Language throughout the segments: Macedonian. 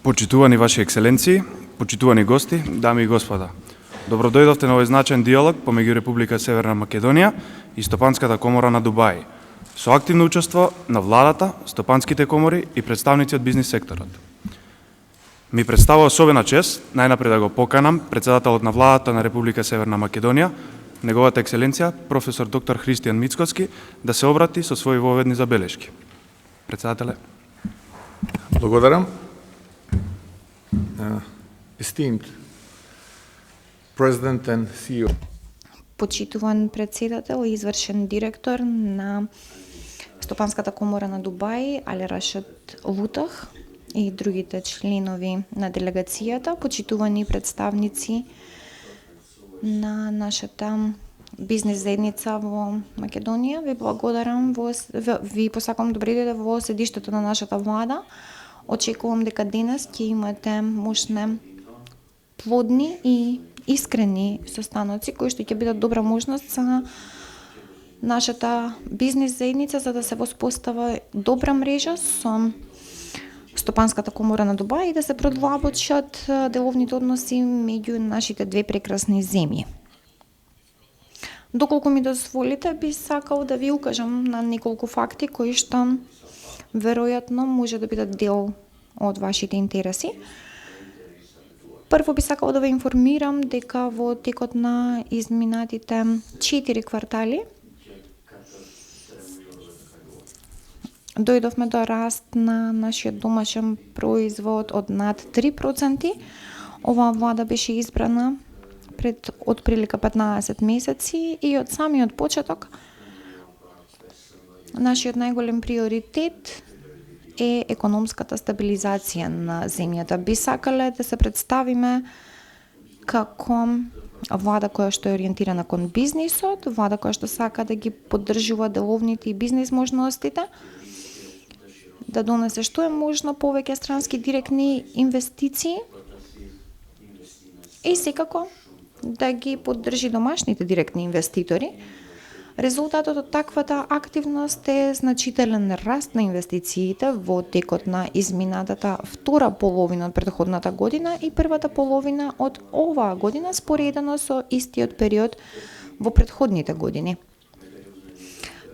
Почитувани ваши екселенции, почитувани гости, дами и господа. Добро дојдовте на овој значаен диалог помеѓу Република Северна Македонија и Стопанската комора на Дубај, со активно учество на владата, стопанските комори и представници од бизнис секторот. Ми представува особена чест најнапред да го поканам председателот на владата на Република Северна Македонија, неговата екселенција професор доктор Христијан Мицкоски, да се обрати со своји воведни забелешки. Председателе. Благодарам. Esteemed President and CEO. Почитуван председател и извршен директор на Стопанската комора на Дубај, Али Рашид Лутах и другите членови на делегацијата, почитувани представници на нашата бизнес заедница во Македонија. Ви благодарам, ви посакам добри дојде во седиштето на нашата влада. Очекувам дека денес ќе имате мощне, плодни и искрени состаноци кои што ќе бидат добра можност за нашата бизнес заедница за да се воспостава добра мрежа со Стопанската комора на Дубај и да се продлабочат деловните односи меѓу нашите две прекрасни земји. Доколку ми дозволите, би сакал да ви укажам на неколку факти кои што веројатно може да бидат дел од вашите интереси. Прво би сакал да ве информирам дека во текот на изминатите 4 квартали дојдовме до раст на нашиот домашен производ од над 3%. Оваа влада беше избрана пред отприлика 15 месеци и од самиот почеток нашиот најголем приоритет е економската стабилизација на земјата. Би сакале да се представиме како влада која што е ориентирана кон бизнисот, влада која што сака да ги поддржува деловните и бизнис можностите, да донесе што е можно повеќе странски директни инвестиции и секако да ги поддржи домашните директни инвеститори. Резултатот од таквата активност е значителен раст на инвестициите во текот на изминатата втора половина од претходната година и првата половина од оваа година споредено со истиот период во претходните години.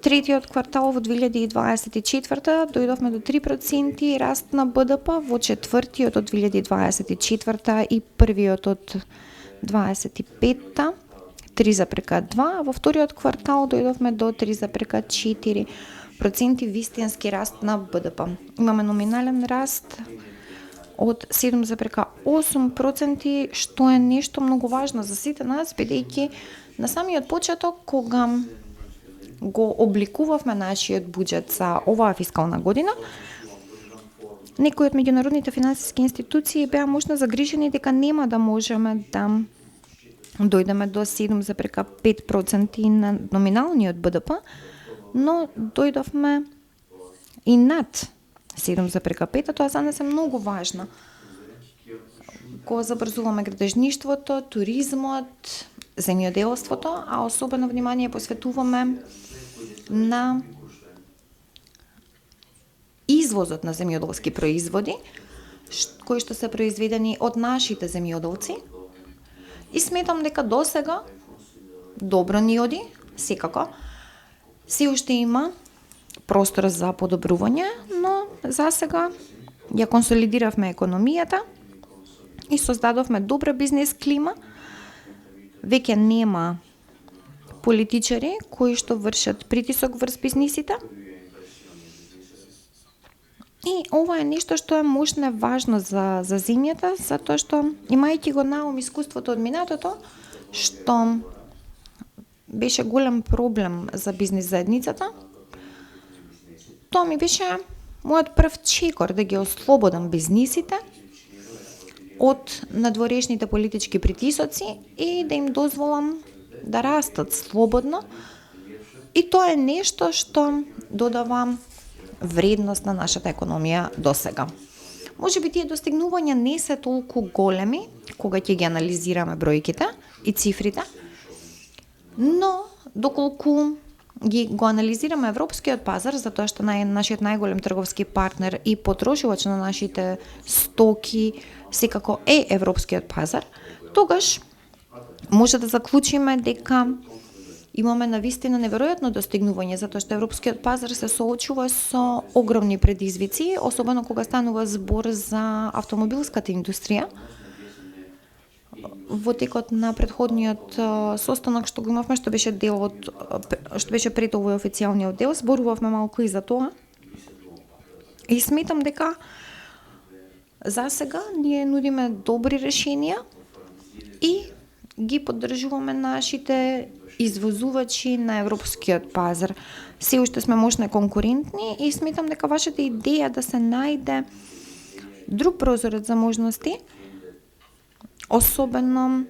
Третиот квартал во 2024 дојдовме до 3% раст на БДП, во четвртиот од 2024 и првиот од 25-та 3,2, во вториот квартал дојдовме до 3,4% вистински раст на БДП. Имаме номинален раст од 7,8%, што е нешто многу важно за сите нас, бидејќи на самиот почеток, кога го обликувавме нашиот буџет за оваа фискална година, некои од меѓународните финансиски институции беа можно загрижени дека нема да можеме да дојдеме до 7,5% на номиналниот БДП, но дојдовме и над 7,5%, а тоа за нас е многу важно. Го забрзуваме градежништвото, туризмот, земјоделството, а особено внимание посветуваме на извозот на земјоделски производи, кои што се произведени од нашите земјоделци. И сметам дека досега добро ни оди, секако. Се уште има простор за подобрување, но засега ја консолидиравме економијата и создадовме добра бизнес клима. Веќе нема политичари кои што вршат притисок врз бизнисите. И ова е нешто што е можно важно за земјата, затоа што имајќи го на ум искуството од минатото, што беше голем проблем за бизнес заедницата, тоа ми беше мојот прв чекор да ги ослободам бизнисите од надворешните политички притисоци и да им дозволам да растат слободно. И тоа е нешто што додава вредност на нашата економија досега. Може би тие достигнувања не се толку големи кога ќе ги анализираме бројките и цифрите, но доколку го анализираме европскиот пазар, затоа што нашиот најголем трговски партнер и потрошувач на нашите стоки секако е европскиот пазар, тогаш може да заклучиме дека имаме навистина неверојатно достигнување, затоа што европскиот пазар се соочува со огромни предизвици, особено кога станува збор за автомобилската индустрија. Во текот на претходниот состанок што го имавме, што беше пред овој официјалниот дел, зборувавме малку и за тоа. И сметам дека за сега ние нудиме добри решенија и ги поддржуваме нашите извозувачи на европскиот пазар. Се уште сме можно конкурентни и сметам дека вашата идеја да се најде друг прозорец за можности, особено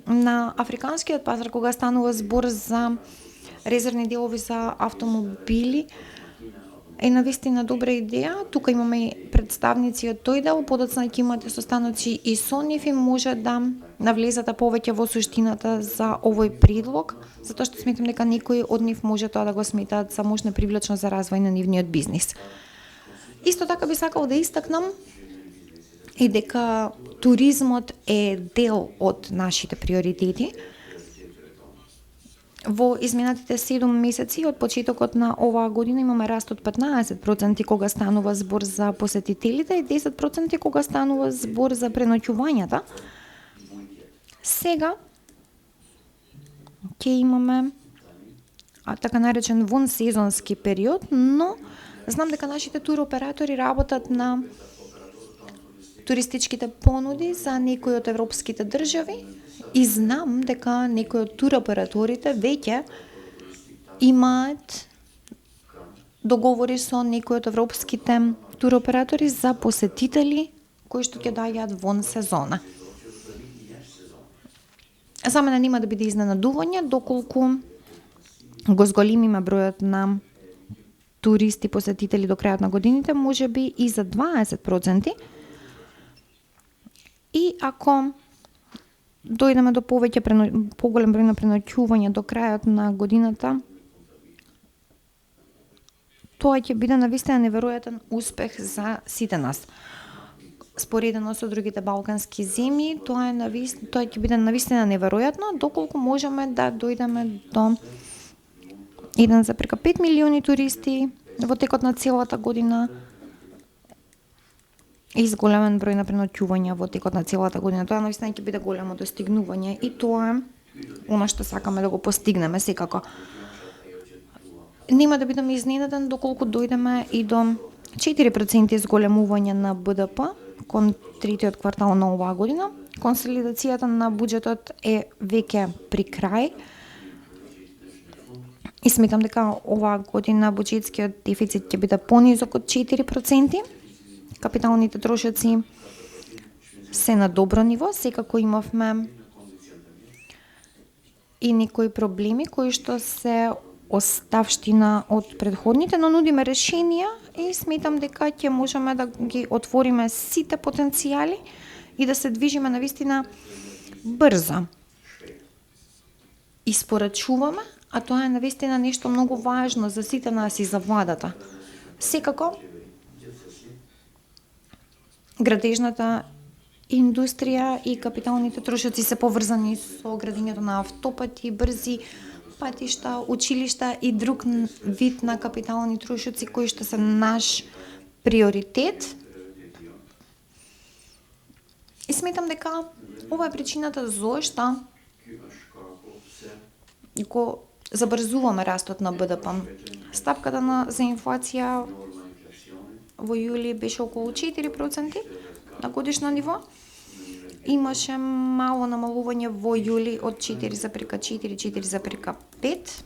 на африканскиот пазар, кога станува збор за резервни делови за автомобили, е навистина добра идеја. Тука имаме представници од тој дел, подоцна ќе имате состаноци и со нив и може да навлезате повеќе во суштината за овој предлог, затоа што сметам дека некои од нив може тоа да го сметаат за можна привлечно за развој на нивниот бизнис. Исто така би сакал да истакнам и дека туризмот е дел од нашите приоритети. Во изминатите 7 месеци од почетокот на оваа година имаме раст од 15% кога станува збор за посетителите и 10% кога станува збор за преноќувањата. Сега ќе имаме така наречен вонсезонски период, но знам дека нашите туроператори работат на туристичките понуди за некои од европските држави и знам дека некои од туроператорите веќе имаат договори со некои од европските туроператори за посетители кои што ќе доаѓаат вон сезона. За мене нема да биде изненадување доколку го зголемиме бројот на туристи посетители до крајот на годините, можеби и за 20%. И ако дојдеме до поголем број на преноќувања до крајот на годината, тоа ќе биде навистина неверојатен успех за сите нас. Споредено со другите балкански земји, тоа ќе биде навистина неверојатно, доколку можеме да дојдеме до 1,5 милиони туристи во текот на целата година и зголемен број на преноќувања во текот на целата година. Тоа навистина ќе биде големо достигнување и тоа е она што сакаме да го постигнеме секако. Нема да бидам изненаден доколку дојдеме и до 4% зголемување на БДП кон третиот квартал на оваа година. Консолидацијата на буџетот е веќе при крај. И сметам дека оваа година буџетскиот дефицит ќе биде понизок од 4%. Капиталните трошоци се на добро ниво, секако имавме и некои проблеми кои што се оставштина од предходните, но нудиме решенија и сметам дека ќе можеме да ги отвориме сите потенцијали и да се движиме навистина брзо. Испорачуваме, а тоа е навистина нешто многу важно за сите нас и за владата. Секако, градежната индустрија и капиталните трошоци се поврзани со градењето на автопати, брзи патишта, училишта и друг вид на капитални трошоци кои што се наш приоритет. И сметам дека ова е причината зошто го забрзуваме растот на БДП. Стапката за инфлација во јули беше околу 4% на годишно ниво. Имаше мало намалување во јули од 4,4-4,5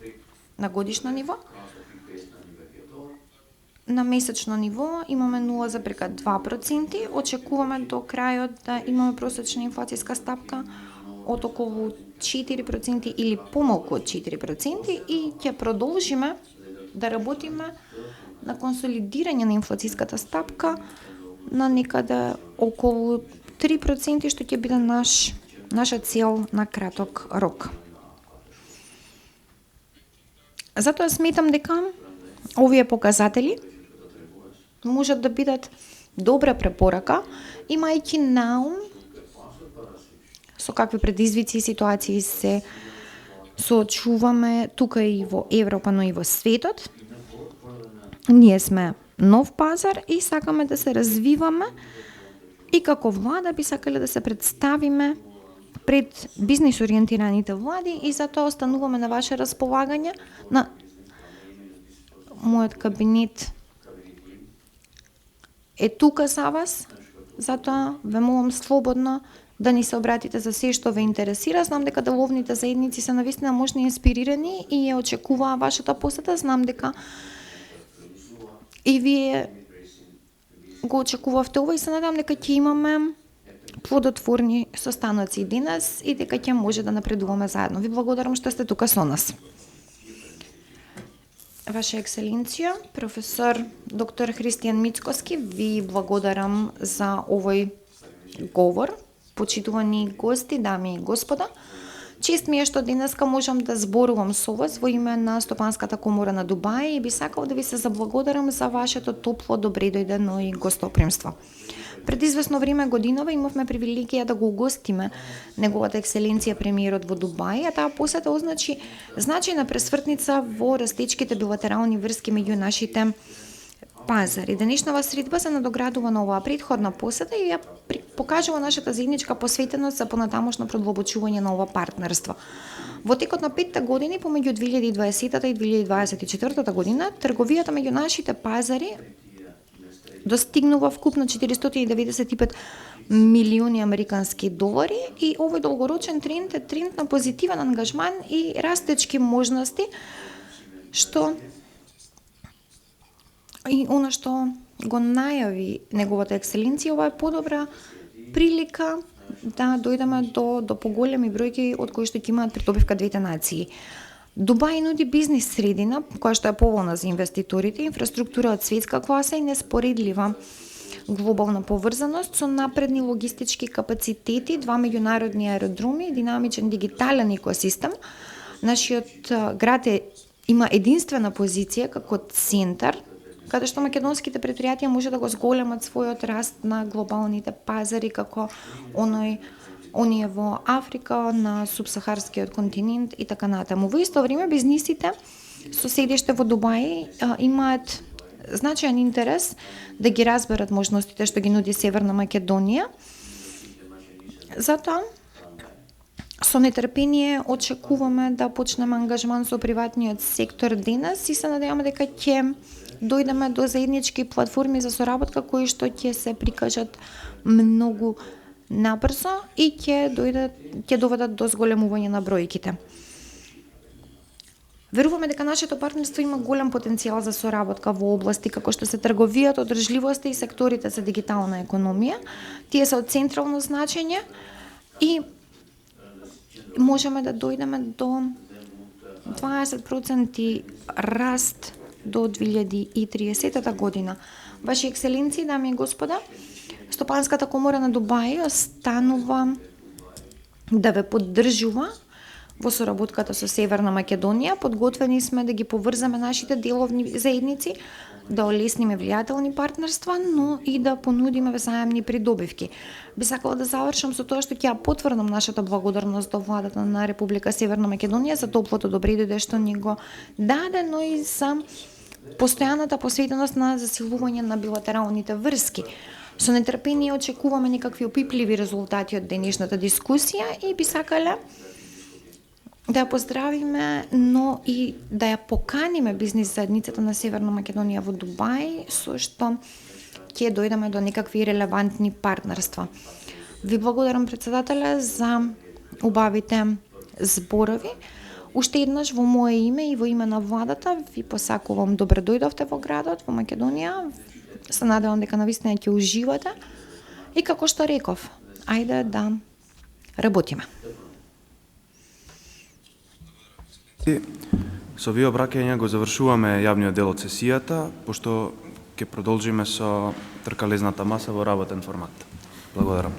на годишно ниво. На месечно ниво имаме 0,2%. Очекуваме до крајот да имаме просечна инфлацијска стапка од околу 4% или помалку од 4% и ќе продолжиме да работиме на консолидирање на инфлацијската стапка на некаде околу 3%, што ќе биде наша цел на краток рок. Затоа сметам дека овие показатели можат да бидат добра препорака, имајќи на ум со какви предизвици и ситуации се соочуваме тука и во Европа, но и во светот. Ние сме нов пазар и сакаме да се развиваме и како влада би сакале да се представиме пред бизнис ориентираните влади и затоа остануваме на ваше располагање. На мојот кабинет е тука за вас, затоа ве молам слободно да ни се обратите за се што ве интересира. Знам дека деловните заедници се навистина можни инспирирани и ја очекуваа вашата посета. Знам дека и вие го очекувавте ова и се надам дека ќе имаме плодотворни состаноци денес и дека ќе може да напредуваме заедно. Ви благодарам што сте тука со нас. Ваша екселенција, професор доктор Христијан Мицкоски, ви благодарам за овој говор. Почитувани гости, дами и господа, чест ми е што денеска можам да зборувам со вас во име на Стопанската комора на Дубај и би сакал да ви се заблагодарам за вашето топло добредојдено и гостопримство. Пред известно време годинова имавме привилегија да го угостиме неговата екселенција премиерот во Дубај, а таа посета означи значајна пресвртница во растечките билатерални врски меѓу нашите пазари. Денешнава средба се надоградува на оваа претходна посета и ја покажува нашата заедничка посветеност за понатамошно продлабочување на ова партнерство. Во текот на 5 години, помеѓу 2020 и 2024 година, трговијата меѓу нашите пазари достигнува вкупно 495 милиони американски долари и овој долгорочен тренд е тренд на позитивен ангажман и растечки можности, што и она што го најави неговата екселенција, ова е подобра прилика да дојдеме до поголеми бројки од кои што ќе имаат придобивка двете нации. Дубај нуди бизнис средина која што е поволна за инвеститорите, инфраструктура од светска класа и неспоредлива глобална поврзаност со напредни логистички капацитети, два меѓународни аеродроми, динамичен дигитален екосистем. Нашиот град има единствена позиција како центар каде што македонските претпријатија може да го зголемат својот раст на глобалните пазари како оние во Африка, на субсахарскиот континент и така натаму. Во исто време бизнисите со седиште во Дубај имаат значаен интерес да ги разберат можностите што ги нуди Северна Македонија. Затоа со нетрпение очекуваме да почнеме ангажман со приватниот сектор денес и се надеваме дека ќе дојдеме до заеднички платформи за соработка кои што ќе се прикажат многу набрзо и ќе доведат до зголемување на бројките. Веруваме дека нашето партнерство има голем потенцијал за соработка во области како што се трговијата, одржливоста и секторите за дигитална економија. Тие се од централно значење и можеме да дојдеме до 20% раст до 2030 година. Ваши екселенции, дами и господа, Стопанската комора на Дубај останува да ве поддржува во соработката со Северна Македонија. Подготвени сме да ги поврзаме нашите деловни заедници, да олесниме влијателни партнерства, но и да понудиме взаемни придобивки. Би сакала да завршам со тоа што ќе ја потврдам нашата благодарност до владата на Република Северна Македонија за топлото добредојде што ни го даде, но и за постојаната посветеност на засилување на билатералните врски. Со нетрпение очекуваме некакви опипливи резултати од денешната дискусија и би сакале да ја поздравиме, но и да ја поканиме бизнис заедницата на Северна Македонија во Дубај, со што ќе дојдеме до некакви релевантни партнерства. Ви благодарам, председателе, за убавите зборови. Уште еднаш во мое име и во име на владата ви посакувам добре дојдовте во градот, во Македонија. Се надевам дека навистина ќе уживате и како што реков, ајде да работиме. Со овие обраќања го завршуваме јавниот дел од сесијата, пошто ќе продолжиме со тркалезната маса во работен формат. Благодарам.